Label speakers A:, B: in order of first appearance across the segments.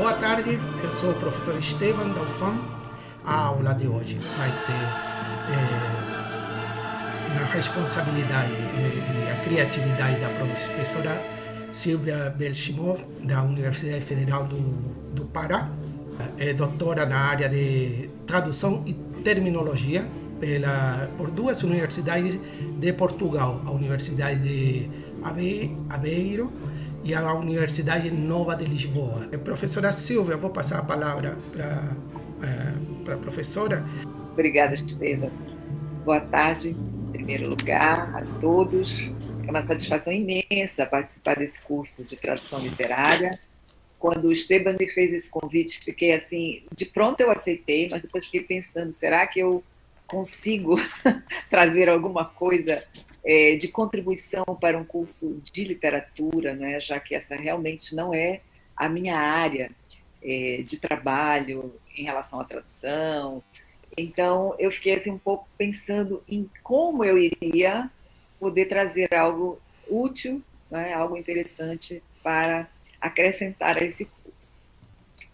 A: Boa tarde, eu sou o professor Esteban da UFAM. A aula de hoje vai ser na responsabilidade e a criatividade da professora Silvia Belchimov, da Universidade Federal do Pará. É doutora na área de tradução e terminologia por duas universidades de Portugal, a Universidade de Aveiro e a Universidade Nova de Lisboa. Professora Silvia, vou passar a palavra para a professora.
B: Obrigada, Estevam. Boa tarde, em primeiro lugar, a todos. É uma satisfação imensa participar desse curso de tradução literária. Quando o Esteban me fez esse convite, fiquei assim, de pronto eu aceitei, mas depois fiquei pensando, será que eu consigo trazer alguma coisa de contribuição para um curso de literatura, né? Já que essa realmente não é a minha área de trabalho em relação à tradução. Então, eu fiquei assim, um pouco pensando em como eu iria poder trazer algo útil, né? Algo interessante para acrescentar a esse curso.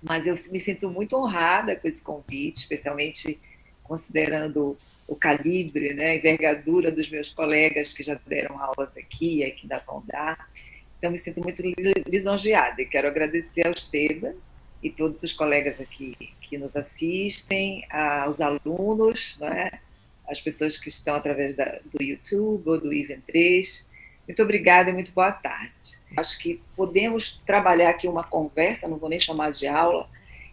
B: Mas eu me sinto muito honrada com esse convite, especialmente considerando o calibre, né, a envergadura dos meus colegas que já deram aulas aqui e que ainda vão dar. Então, me sinto muito lisonjeada e quero agradecer ao Esteban e todos os colegas aqui que nos assistem, aos alunos, né, as pessoas que estão através do YouTube ou do Even 3. Muito obrigada e muito boa tarde. Acho que podemos trabalhar aqui uma conversa, não vou nem chamar de aula,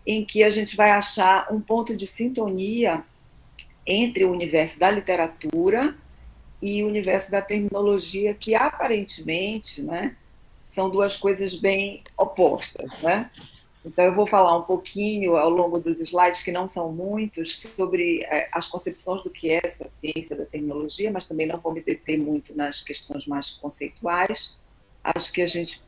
B: em que a gente vai achar um ponto de sintonia entre o universo da literatura e o universo da terminologia, que aparentemente, né, são duas coisas bem opostas, né? Então, eu vou falar um pouquinho ao longo dos slides, que não são muitos, sobre as concepções do que é essa ciência da terminologia, mas também não vou me deter muito nas questões mais conceituais. Acho que a gente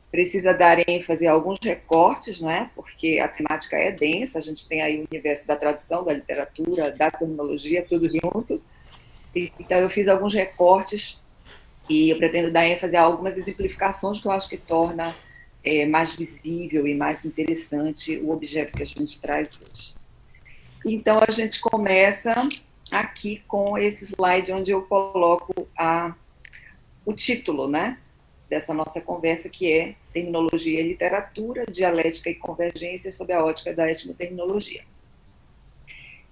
B: precisa dar ênfase a alguns recortes, né? Porque a temática é densa, a gente tem aí o universo da tradução, da literatura, da terminologia, tudo junto. Então, eu fiz alguns recortes e eu pretendo dar ênfase a algumas exemplificações que eu acho que torna mais visível e mais interessante o objeto que a gente traz hoje. Então, a gente começa aqui com esse slide onde eu coloco o título, né, dessa nossa conversa, que é Terminologia e Literatura, Dialética e Convergência sob a ótica da etnoterminologia.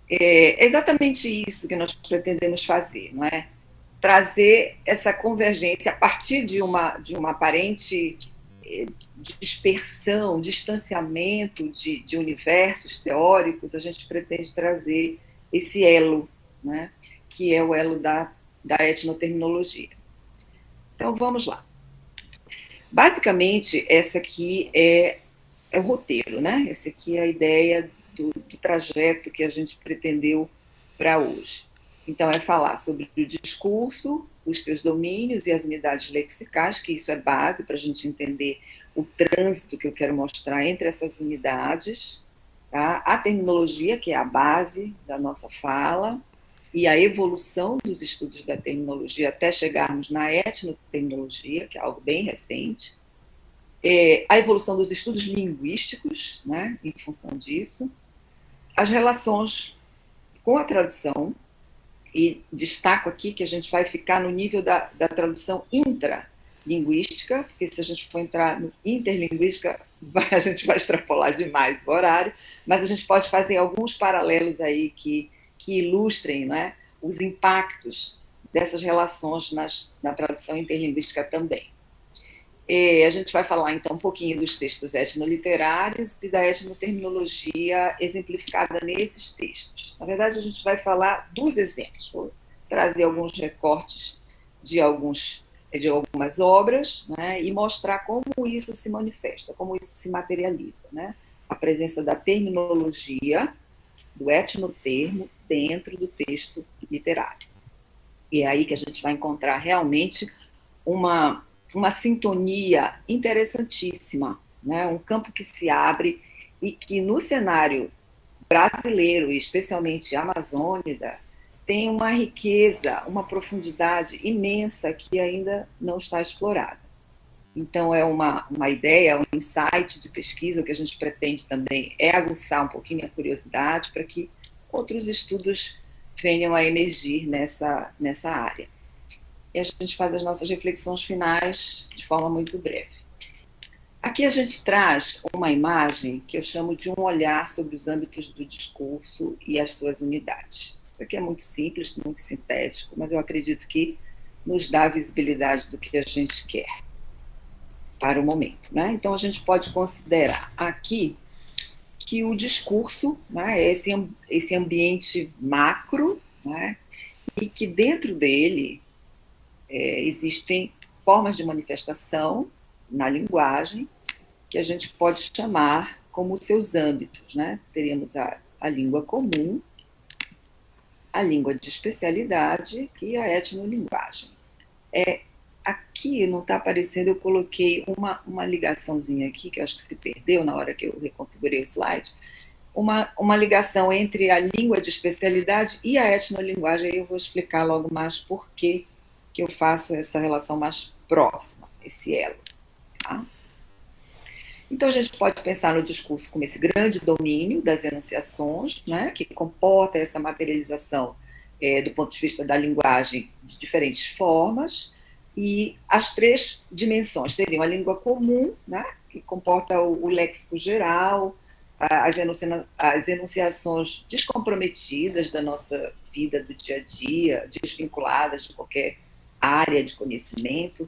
B: É exatamente isso que nós pretendemos fazer, não é? Trazer essa convergência a partir de uma aparente dispersão, distanciamento de universos teóricos. A gente pretende trazer esse elo, né, que é o elo da etnoterminologia. Então, vamos lá. Basicamente, essa aqui é o roteiro, né? Essa aqui é a ideia do trajeto que a gente pretendeu para hoje. Então, é falar sobre o discurso, os seus domínios e as unidades lexicais, que isso é base para a gente entender o trânsito que eu quero mostrar entre essas unidades, tá? A terminologia, que é a base da nossa fala, e a evolução dos estudos da terminologia até chegarmos na etnoterminologia, que é algo bem recente, a evolução dos estudos linguísticos, né, em função disso, as relações com a tradução, e destaco aqui que a gente vai ficar no nível da tradução intralinguística, porque se a gente for entrar no interlinguística, a gente vai extrapolar demais o horário, mas a gente pode fazer alguns paralelos aí que ilustrem, né, os impactos dessas relações na tradução interlinguística também. A gente vai falar, então, um pouquinho dos textos etnoliterários e da etnoterminologia exemplificada nesses textos. Na verdade, a gente vai falar dos exemplos. Vou trazer alguns recortes de algumas obras, né, e mostrar como isso se manifesta, como isso se materializa, né? A presença da terminologia, do etnotermo, dentro do texto literário. E é aí que a gente vai encontrar realmente uma sintonia interessantíssima, né? Um campo que se abre e que no cenário brasileiro, e especialmente amazônica, tem uma riqueza, uma profundidade imensa que ainda não está explorada. Então, é uma ideia, um insight de pesquisa. O que a gente pretende também é aguçar um pouquinho a curiosidade para que outros estudos venham a emergir nessa área. E a gente faz as nossas reflexões finais de forma muito breve. Aqui a gente traz uma imagem que eu chamo de um olhar sobre os âmbitos do discurso e as suas unidades. Isso aqui é muito simples, muito sintético, mas eu acredito que nos dá a visibilidade do que a gente quer para o momento, né? Então a gente pode considerar aqui que o discurso, né, é esse ambiente macro, né, e que dentro dele existem formas de manifestação na linguagem que a gente pode chamar como seus âmbitos, né? Teríamos a língua comum, a língua de especialidade e a etnolinguagem. Aqui não está aparecendo, eu coloquei uma ligaçãozinha aqui, que eu acho que se perdeu na hora que eu reconfigurei o slide, uma ligação entre a língua de especialidade e a etnolinguagem, aí eu vou explicar logo mais por que eu faço essa relação mais próxima, esse elo. Tá? Então, a gente pode pensar no discurso como esse grande domínio das enunciações, né, que comporta essa materialização do ponto de vista da linguagem de diferentes formas, e as três dimensões seriam a língua comum, né, que comporta o léxico geral, as enunciações descomprometidas da nossa vida do dia a dia, desvinculadas de qualquer área de conhecimento,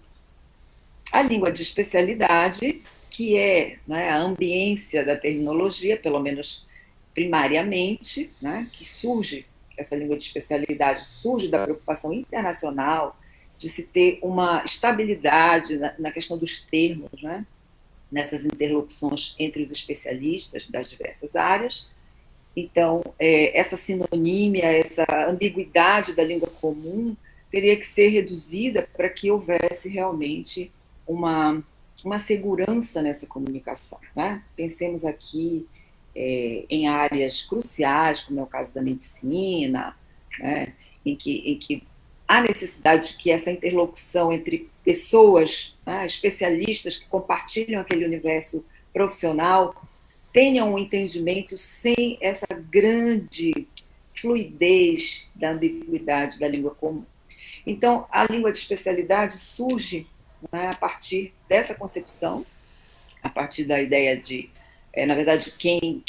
B: a língua de especialidade, que é, né, a ambiência da terminologia, pelo menos primariamente, né, que surge, essa língua de especialidade surge da preocupação internacional de se ter uma estabilidade na questão dos termos, né, nessas interlocuções entre os especialistas das diversas áreas. Então, essa sinonímia, essa ambiguidade da língua comum teria que ser reduzida para que houvesse realmente uma segurança nessa comunicação. Né? Pensemos aqui em áreas cruciais, como é o caso da medicina, né? em que há necessidade de que essa interlocução entre pessoas, né, especialistas que compartilham aquele universo profissional, tenham um entendimento sem essa grande fluidez da ambiguidade da língua comum. Então, a língua de especialidade surge, né, a partir dessa concepção, a partir da ideia de, na verdade, quem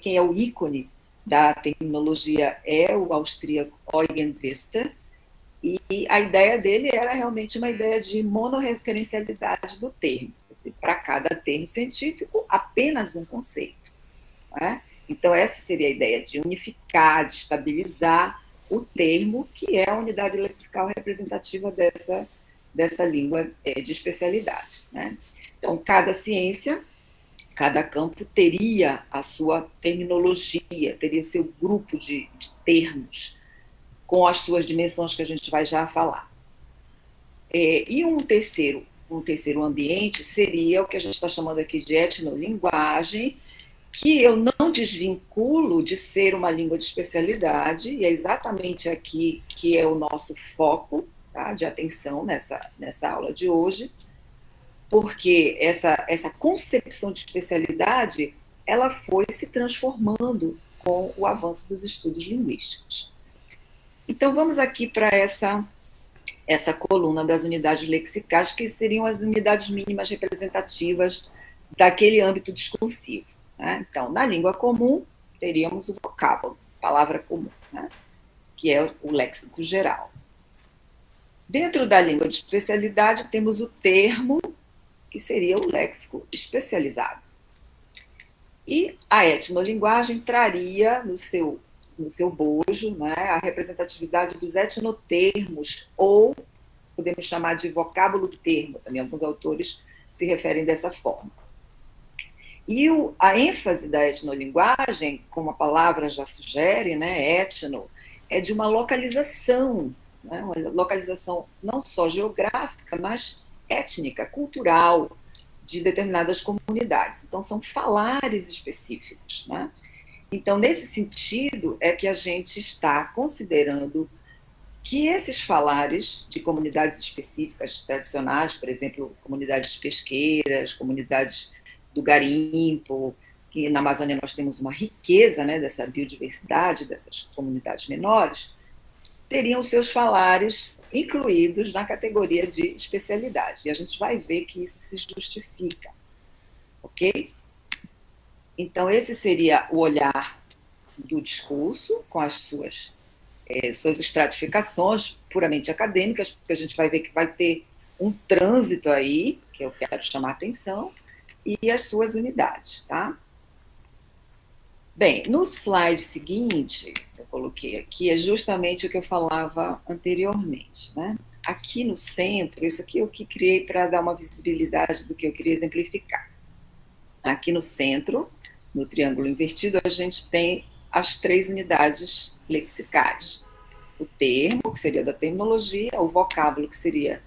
B: é o ícone da terminologia é o austríaco Eugen Wester, e a ideia dele era realmente uma ideia de monorreferencialidade do termo, para cada termo científico, apenas um conceito. Né? Então, essa seria a ideia de unificar, de estabilizar o termo, que é a unidade lexical representativa dessa língua de especialidade. Né? Então, cada ciência, cada campo teria a sua terminologia, teria o seu grupo de termos, com as suas dimensões que a gente vai já falar. E um terceiro ambiente seria o que a gente está chamando aqui de etnolinguagem, que eu não desvinculo de ser uma língua de especialidade, e é exatamente aqui que é o nosso foco, tá, de atenção nessa aula de hoje, porque essa concepção de especialidade ela foi se transformando com o avanço dos estudos linguísticos. Então, vamos aqui para essa coluna das unidades lexicais, que seriam as unidades mínimas representativas daquele âmbito discursivo. Né? Então, na língua comum, teríamos o vocábulo, palavra comum, né? Que é o léxico geral. Dentro da língua de especialidade, temos o termo, que seria o léxico especializado. E a etnolinguagem traria no seu bojo, né, a representatividade dos etnotermos, ou podemos chamar de vocábulo termo, também alguns autores se referem dessa forma. E a ênfase da etnolinguagem, como a palavra já sugere, né, etno, é de uma localização, né, uma localização não só geográfica, mas étnica, cultural, de determinadas comunidades. Então, são falares específicos, né? Então, nesse sentido, é que a gente está considerando que esses falares de comunidades específicas tradicionais, por exemplo, comunidades pesqueiras, comunidades do garimpo, que na Amazônia nós temos uma riqueza, né, dessa biodiversidade, dessas comunidades menores, teriam seus falares incluídos na categoria de especialidade. E a gente vai ver que isso se justifica, ok? Então, esse seria o olhar do discurso, com as suas estratificações puramente acadêmicas, porque a gente vai ver que vai ter um trânsito aí, que eu quero chamar a atenção, e as suas unidades, tá? Bem, no slide seguinte, eu coloquei aqui, é justamente o que eu falava anteriormente, né? Aqui no centro, isso aqui eu que criei para dar uma visibilidade do que eu queria exemplificar. Aqui no centro, no triângulo invertido, a gente tem as 3 unidades lexicais. O termo, que seria da terminologia, o vocábulo, que seria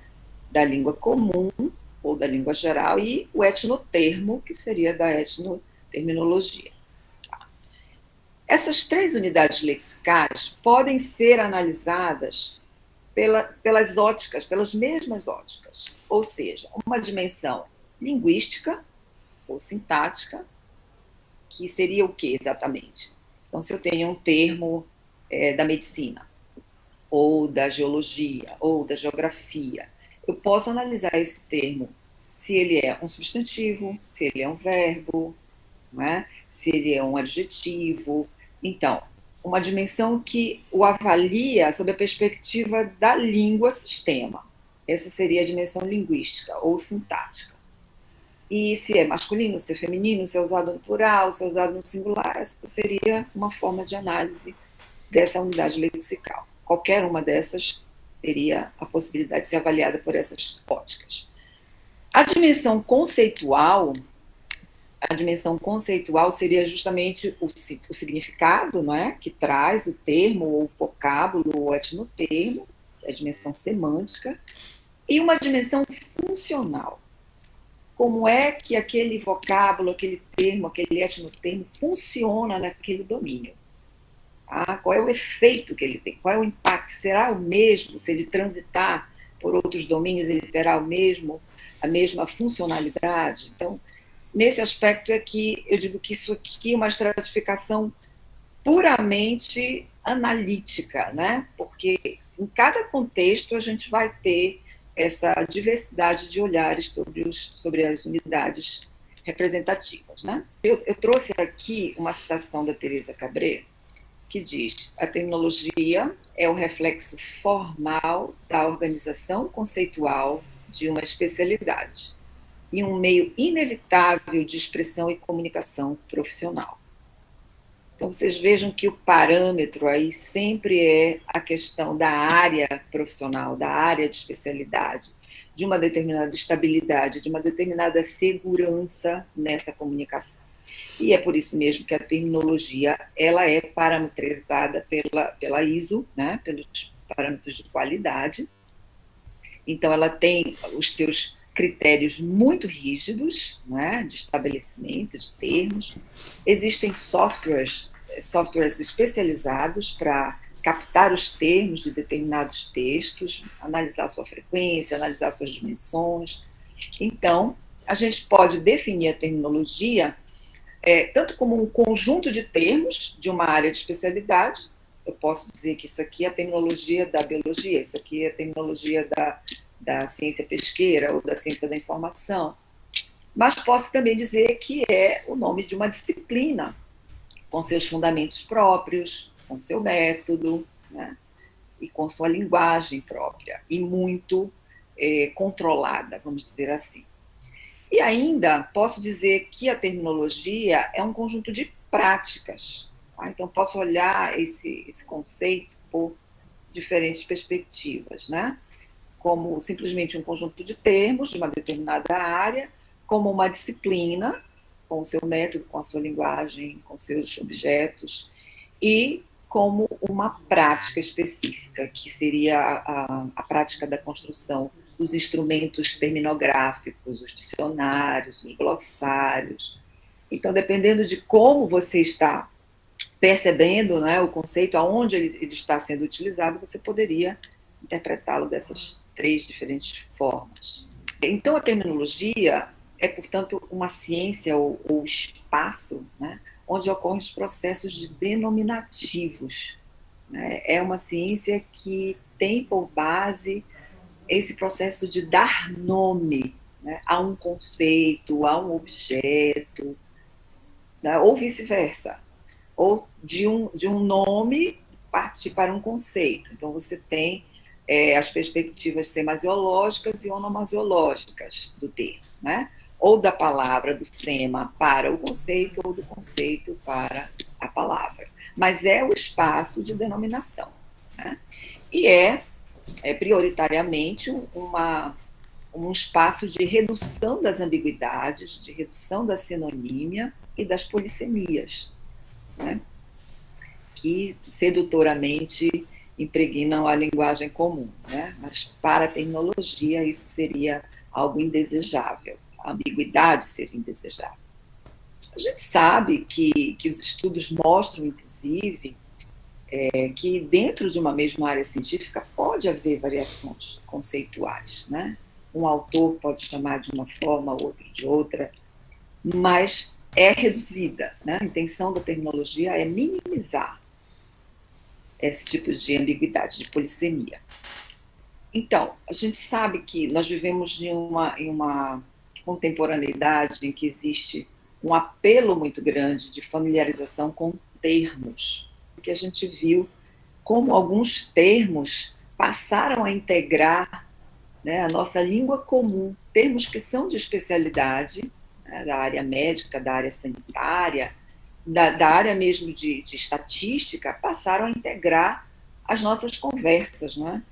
B: da língua comum ou da língua geral, e o etnotermo, que seria da etnoterminologia. Essas 3 unidades lexicais podem ser analisadas pelas óticas, pelas mesmas óticas, ou seja, uma dimensão linguística ou sintática, que seria o que exatamente? Então, se eu tenho um termo da medicina, ou da geologia, ou da geografia, eu posso analisar esse termo, se ele é um substantivo, se ele é um verbo, não é? Se ele é um adjetivo. Então, uma dimensão que o avalia sob a perspectiva da língua-sistema. Essa seria a dimensão linguística ou sintática. E se é masculino, se é feminino, se é usado no plural, se é usado no singular, essa seria uma forma de análise dessa unidade lexical. Qualquer uma dessas teria a possibilidade de ser avaliada por essas óticas. A dimensão conceitual seria justamente o significado, não é? Que traz o termo, ou o vocábulo, ou o etnotermo, que é a dimensão semântica, e uma dimensão funcional. Como é que aquele vocábulo, aquele termo, aquele etnotermo funciona naquele domínio? Qual é o efeito que ele tem? Qual é o impacto? Será o mesmo? Se ele transitar por outros domínios, ele terá a mesma funcionalidade? Então, nesse aspecto é que eu digo que isso aqui é uma estratificação puramente analítica, né? Porque em cada contexto a gente vai ter essa diversidade de olhares sobre as unidades representativas, né? Eu trouxe aqui uma citação da Teresa Cabré, que diz: a terminologia é o reflexo formal da organização conceitual de uma especialidade e um meio inevitável de expressão e comunicação profissional. Então, vocês vejam que o parâmetro aí sempre é a questão da área profissional, da área de especialidade, de uma determinada estabilidade, de uma determinada segurança nessa comunicação. E é por isso mesmo que a terminologia ela é parametrizada pela ISO, né, pelos parâmetros de qualidade. Então, ela tem os seus critérios muito rígidos, né, de estabelecimento de termos. Existem softwares especializados para captar os termos de determinados textos, analisar sua frequência, analisar suas dimensões. Então, a gente pode definir a terminologia tanto como um conjunto de termos de uma área de especialidade. Eu posso dizer que isso aqui é a terminologia da biologia, isso aqui é a terminologia da ciência pesqueira ou da ciência da informação, mas posso também dizer que é o nome de uma disciplina, com seus fundamentos próprios, com seu método, né, e com sua linguagem própria, e muito controlada, vamos dizer assim. E ainda posso dizer que a terminologia é um conjunto de práticas. Tá? Então, posso olhar esse conceito por diferentes perspectivas, né? Como simplesmente um conjunto de termos de uma determinada área, como uma disciplina, com o seu método, com a sua linguagem, com seus objetos, e como uma prática específica, que seria a prática da construção dos instrumentos terminográficos, os dicionários, os glossários. Então, dependendo de como você está percebendo, né, o conceito, aonde ele está sendo utilizado, você poderia interpretá-lo dessas 3 diferentes formas. Então, a terminologia é, portanto, uma ciência ou espaço, né, onde ocorrem os processos de denominativos. Né? É uma ciência que tem por base esse processo de dar nome, né, a um conceito, a um objeto, né, ou vice-versa, ou de um nome partir para um conceito. Então, você tem as perspectivas semasiológicas e onomasiológicas do termo, né? Ou da palavra, do sema para o conceito, ou do conceito para a palavra. Mas é o espaço de denominação. Né? E prioritariamente um espaço de redução das ambiguidades, de redução da sinonímia e das polissemias, né? Que sedutoramente impregnam a linguagem comum, né? Mas para a terminologia isso seria algo indesejável, a ambiguidade seria indesejável. A gente sabe que os estudos mostram, inclusive, que dentro de uma mesma área científica pode haver variações conceituais, né? Um autor pode chamar de uma forma, outro de outra, mas é reduzida, né? A intenção da terminologia é minimizar esse tipo de ambiguidade, de polissemia. Então, a gente sabe que nós vivemos em uma contemporaneidade em que existe um apelo muito grande de familiarização com termos, que a gente viu como alguns termos passaram a integrar, né, a nossa língua comum, termos que são de especialidade, né, da área médica, da área sanitária, da área mesmo de estatística, passaram a integrar as nossas conversas, né,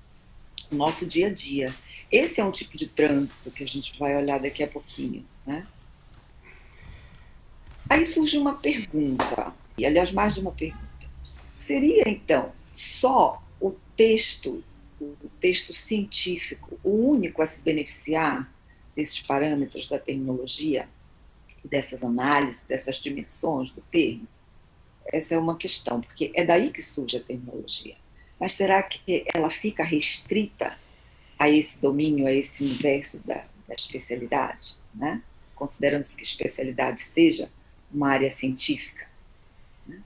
B: o nosso dia a dia. Esse é um tipo de trânsito que a gente vai olhar daqui a pouquinho. Né? Aí surge uma pergunta, e aliás, mais de uma pergunta. Seria, então, só o texto científico, o único a se beneficiar desses parâmetros da terminologia, dessas análises, dessas dimensões do termo? Essa é uma questão, porque é daí que surge a terminologia. Mas será que ela fica restrita a esse domínio, a esse universo da especialidade, né? Considerando-se que especialidade seja uma área científica? Né?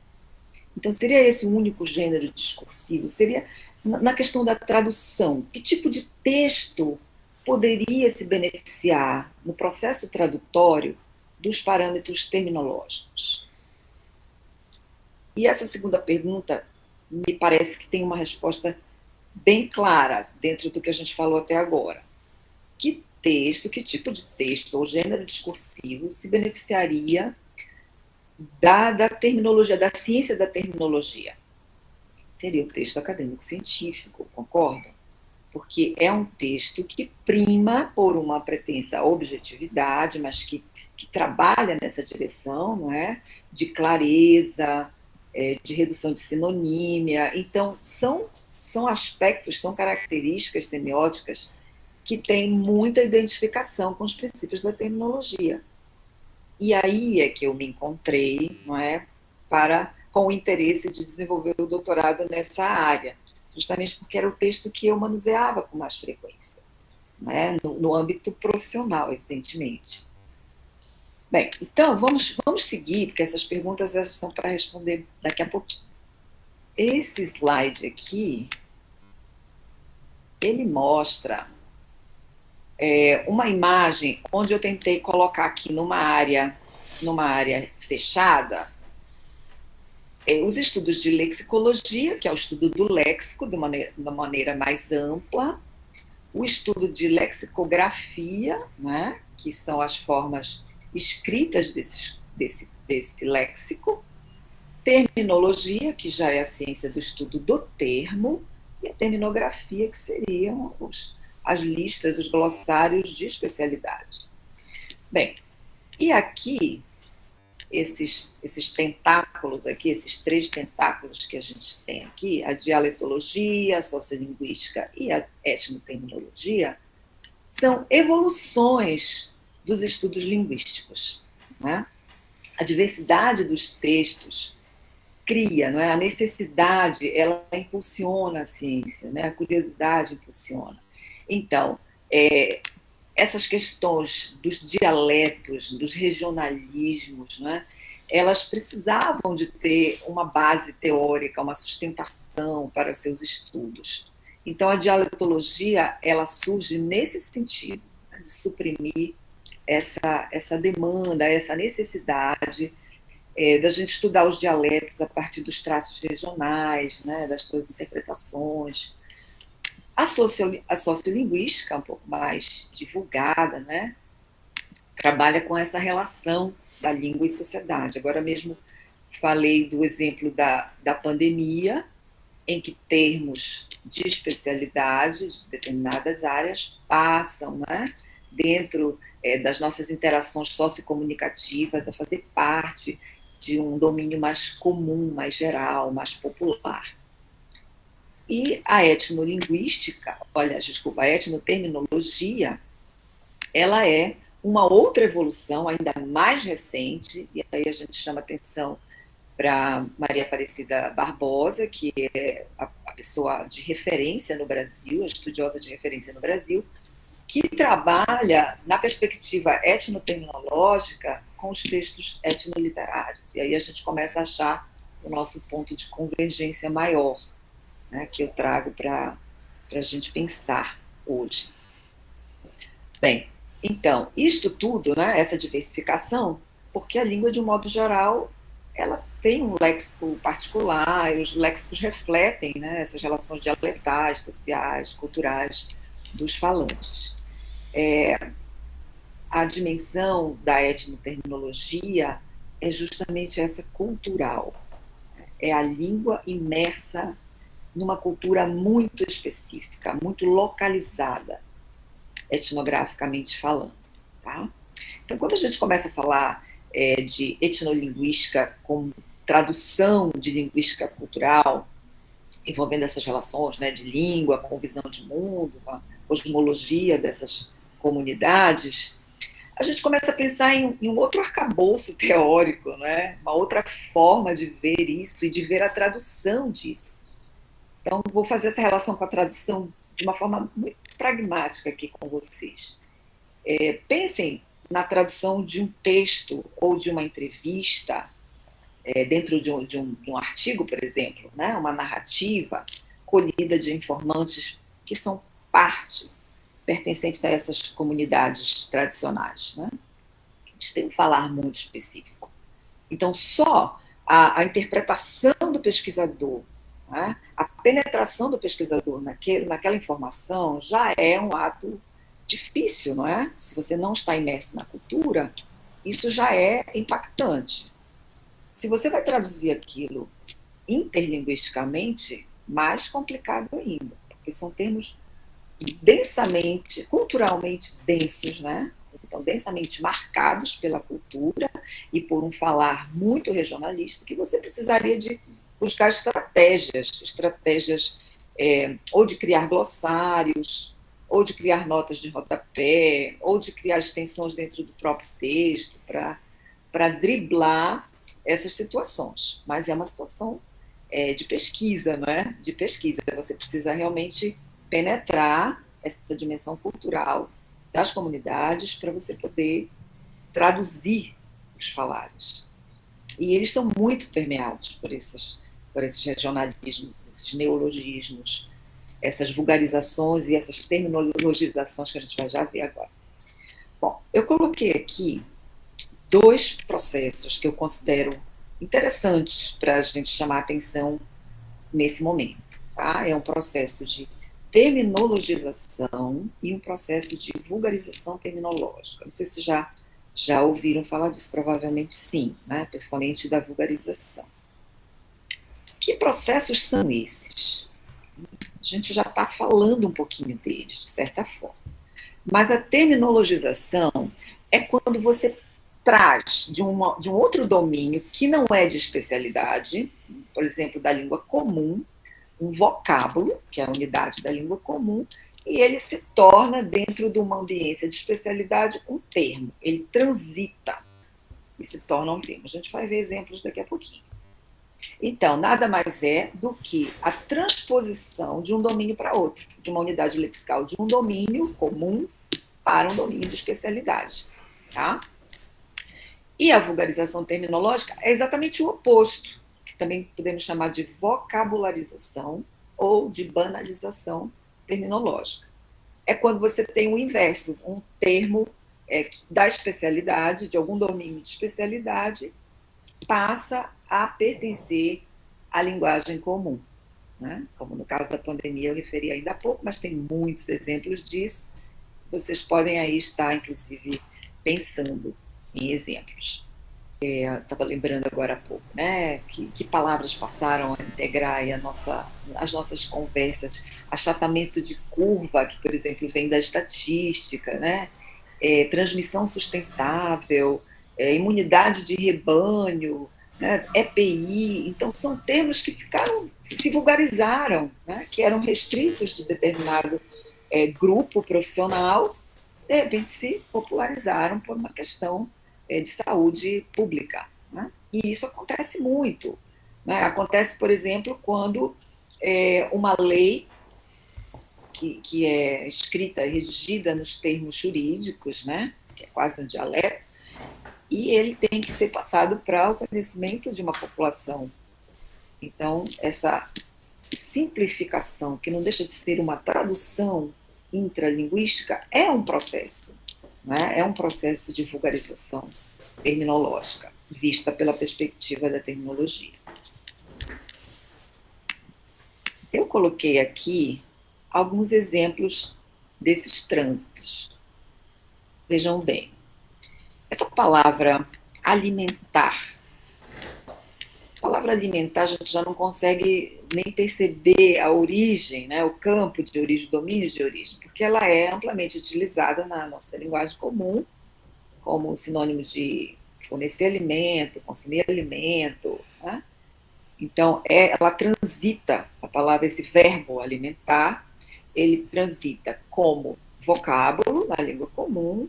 B: Então, seria esse o único gênero discursivo? Seria, na questão da tradução, que tipo de texto poderia se beneficiar no processo tradutório dos parâmetros terminológicos? E essa segunda pergunta me parece que tem uma resposta bem clara dentro do que a gente falou até agora. Que tipo de texto ou gênero discursivo se beneficiaria da terminologia, da ciência da terminologia? Seria o texto acadêmico-científico, concordam? Porque é um texto que prima por uma pretensa objetividade, mas que trabalha nessa direção, não é? De clareza, de redução de sinonímia. Então, são aspectos, são características semióticas que têm muita identificação com os princípios da terminologia. E aí é que eu me encontrei, não é, com o interesse de desenvolver o doutorado nessa área, justamente porque era o texto que eu manuseava com mais frequência, não é, no âmbito profissional, evidentemente. Bem, então vamos seguir, porque essas perguntas são para responder daqui a pouquinho. Esse slide aqui, ele mostra uma imagem onde eu tentei colocar aqui numa área fechada, os estudos de lexicologia, que é o estudo do léxico de uma maneira mais ampla, o estudo de lexicografia, né, que são as formas escritas desse léxico, terminologia, que já é a ciência do estudo do termo, e a terminografia, que seriam as listas, os glossários de especialidade. Bem, e aqui, esses tentáculos aqui, esses 3 tentáculos que a gente tem aqui, a dialetologia, a sociolinguística e a etnoterminologia, são evoluções dos estudos linguísticos. Né? A diversidade dos textos cria, não é? A necessidade, ela impulsiona a ciência, né? A curiosidade impulsiona. Então, essas questões dos dialetos, dos regionalismos, né? Elas precisavam de ter uma base teórica, uma sustentação para os seus estudos. Então, a dialetologia, ela surge nesse sentido, né? De suprimir essa demanda, essa necessidade da gente estudar os dialetos a partir dos traços regionais, né, das suas interpretações. A sociolinguística, um pouco mais divulgada, né, trabalha com essa relação da língua e sociedade. Agora mesmo falei do exemplo da pandemia, em que termos de especialidades de determinadas áreas passam, né, dentro das nossas interações sociocomunicativas a fazer parte de um domínio mais comum, mais geral, mais popular. E a etnolinguística, a etnoterminologia, ela é uma outra evolução ainda mais recente, e aí a gente chama atenção para Maria Aparecida Barbosa, que é a pessoa de referência no Brasil, a estudiosa de referência no Brasil, que trabalha na perspectiva etnoterminológica com os textos etnoliterários. E aí a gente começa a achar o nosso ponto de convergência maior, né, que eu trago para a gente pensar hoje. Bem, então, isto tudo, né, essa diversificação, porque a língua, de um modo geral, ela tem um léxico particular, e os léxicos refletem, né, essas relações dialetais, sociais, culturais dos falantes. A dimensão da etnoterminologia é justamente essa cultural. É a língua imersa numa cultura muito específica, muito localizada, etnograficamente falando. Tá? Então, quando a gente começa a falar de etnolinguística como tradução de linguística cultural, envolvendo essas relações, né, de língua com visão de mundo, com a cosmologia dessas comunidades, a gente começa a pensar em um outro arcabouço teórico, né? Uma outra forma de ver isso e de ver a tradução disso. Então, vou fazer essa relação com a tradução de uma forma muito pragmática aqui com vocês. Pensem na tradução de um texto ou de uma entrevista, dentro de um artigo, por exemplo, né? Uma narrativa colhida de informantes que são pertencentes a essas comunidades tradicionais, né? Eles têm um falar muito específico. Então, só a interpretação do pesquisador, né? A penetração do pesquisador naquela informação já é um ato difícil, não é? Se você não está imerso na cultura, isso já é impactante. Se você vai traduzir aquilo interlinguisticamente, mais complicado ainda, porque são termos densamente, culturalmente densos, né? Então, densamente marcados pela cultura e por um falar muito regionalista, que você precisaria de buscar estratégias ou de criar glossários, ou de criar notas de rodapé, ou de criar extensões dentro do próprio texto para driblar essas situações. Mas é uma situação de pesquisa, não é? De pesquisa. Você precisa realmente penetrar essa dimensão cultural das comunidades para você poder traduzir os falares. E eles são muito permeados por esses regionalismos, esses neologismos, essas vulgarizações e essas terminologizações que a gente vai já ver agora. Bom, eu coloquei aqui 2 processos que eu considero interessantes para a gente chamar a atenção nesse momento. Tá? É um processo de terminologização e um processo de vulgarização terminológica. Não sei se já ouviram falar disso, provavelmente sim, né? Principalmente da vulgarização. Que processos são esses? A gente já está falando um pouquinho deles, de certa forma. Mas a terminologização é quando você traz de um outro domínio que não é de especialidade, por exemplo, da língua comum, um vocábulo, que é a unidade da língua comum, e ele se torna, dentro de uma ambiência de especialidade, um termo. Ele transita e se torna um termo. A gente vai ver exemplos daqui a pouquinho. Então, nada mais é do que a transposição de um domínio para outro, de uma unidade lexical de um domínio comum para um domínio de especialidade. Tá? E a vulgarização terminológica é exatamente o oposto, que também podemos chamar de vocabularização ou de banalização terminológica. É quando você tem o inverso, um termo da especialidade, de algum domínio de especialidade, passa a pertencer à linguagem comum. Né? Como no caso da pandemia eu referi ainda há pouco, mas tem muitos exemplos disso. Vocês podem aí estar, inclusive, pensando em exemplos. Estava lembrando agora há pouco, né? Que palavras passaram a integrar aí as nossas conversas. Achatamento de curva, que, por exemplo, vem da estatística, né? Transmissão sustentável, imunidade de rebanho, né? EPI. Então, são termos que se vulgarizaram, né? Que eram restritos de determinado grupo profissional, de repente se popularizaram por uma questão de saúde pública. Né? E isso acontece muito. Né? Acontece, por exemplo, quando uma lei que é escrita, redigida nos termos jurídicos, né? Que é quase um dialeto, e ele tem que ser passado para o conhecimento de uma população. Então, essa simplificação, que não deixa de ser uma tradução intralinguística, é um processo. Né? É um processo de vulgarização terminológica, vista pela perspectiva da terminologia. Eu coloquei aqui alguns exemplos desses trânsitos. Vejam bem. Essa palavra alimentar, a palavra alimentar a gente já não consegue nem perceber a origem, né, o campo de origem, o domínio de origem, porque ela é amplamente utilizada na nossa linguagem comum, como sinônimo de fornecer alimento, consumir alimento. Né? Então, ela transita, a palavra, esse verbo alimentar, ele transita como vocábulo na língua comum,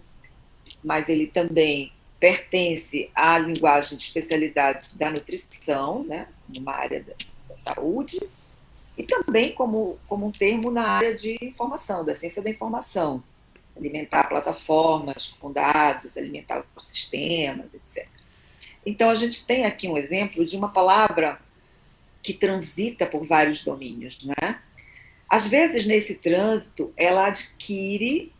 B: mas ele também pertence à linguagem de especialidade da nutrição, né, numa área da saúde, e também como um termo na área de informação, da ciência da informação, alimentar plataformas com dados, alimentar os sistemas, etc. Então, a gente tem aqui um exemplo de uma palavra que transita por vários domínios. Né? Às vezes, nesse trânsito, ela adquire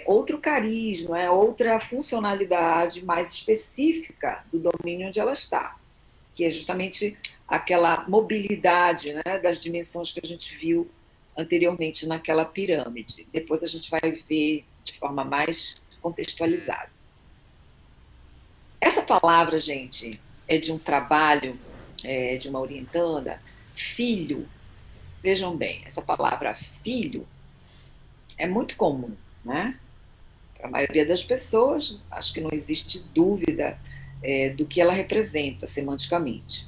B: outro cariz, não é? Outra funcionalidade mais específica do domínio onde ela está, que é justamente aquela mobilidade, né, das dimensões que a gente viu anteriormente naquela pirâmide. Depois a gente vai ver de forma mais contextualizada. Essa palavra, gente, é de um trabalho de uma orientanda, filho. Vejam bem, essa palavra filho é muito comum. Né? Para a maioria das pessoas, acho que não existe dúvida do que ela representa semanticamente.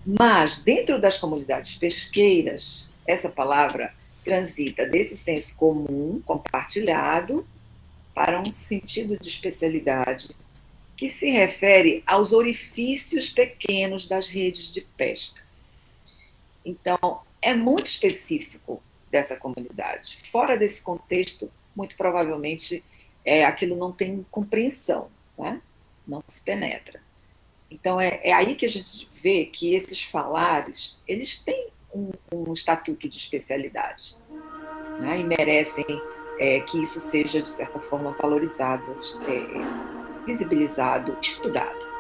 B: Mas, dentro das comunidades pesqueiras, essa palavra transita desse senso comum, compartilhado, para um sentido de especialidade que se refere aos orifícios pequenos das redes de pesca. Então, é muito específico dessa comunidade. Fora desse contexto, muito provavelmente aquilo não tem compreensão, né? Não se penetra. Então, é aí que a gente vê que esses falares, eles têm um estatuto de especialidade, né? E merecem que isso seja, de certa forma, valorizado, visibilizado, estudado.